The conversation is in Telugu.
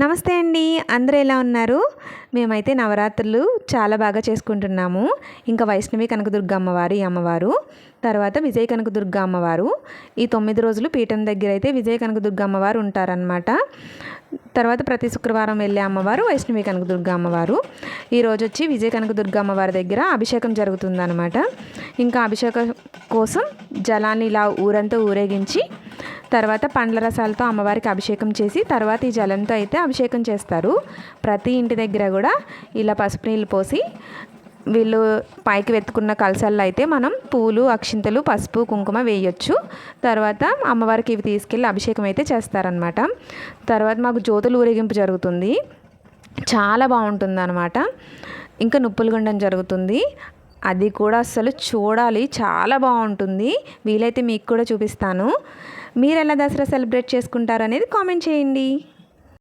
నమస్తే అండి. అందరూ ఎలా ఉన్నారు? మేమైతే నవరాత్రులు చాలా బాగా చేసుకుంటున్నాము. ఇంకా వైష్ణవి కనకదుర్గ అమ్మవారు ఈ అమ్మవారు. తర్వాత విజయ కనకదుర్గ అమ్మవారు. ఈ 9 రోజులు పీఠం దగ్గర అయితే విజయ కనకదుర్గ అమ్మవారు ఉంటారనమాట. తర్వాత ప్రతి శుక్రవారం వెళ్ళే అమ్మవారు వైష్ణవి కనకదుర్గ అమ్మవారు. ఈరోజు వచ్చి విజయ కనకదుర్గ అమ్మవారి దగ్గర అభిషేకం జరుగుతుందన్నమాట. ఇంకా అభిషేకం కోసం జలాన్ని ఇలా ఊరంతా ఊరేగించి తర్వాత పండ్ల రసాలతో అమ్మవారికి అభిషేకం చేసి తర్వాత ఈ జలంతో అయితే అభిషేకం చేస్తారు. ప్రతి ఇంటి దగ్గర కూడా ఇలా పసుపు నీళ్ళు పోసి వీళ్ళు పైకి వెతుకున్న కలశాల్లో అయితే మనం పూలు, అక్షింతలు, పసుపు, కుంకుమ వేయొచ్చు. తర్వాత అమ్మవారికి ఇవి తీసుకెళ్ళి అభిషేకం అయితే చేస్తారనమాట. తర్వాత మాకు జ్యోతులు ఊరేగింపు జరుగుతుంది. చాలా బాగుంటుంది అనమాట. ఇంకా నుప్పులు గుండం జరుగుతుంది. అది కూడా అసలు చూడాలి, చాలా బాగుంటుంది. వీలైతే మీకు కూడా చూపిస్తాను. మీరు ఎలా దసరా సెలబ్రేట్ చేసుకుంటారు అనేది కామెంట్ చేయండి.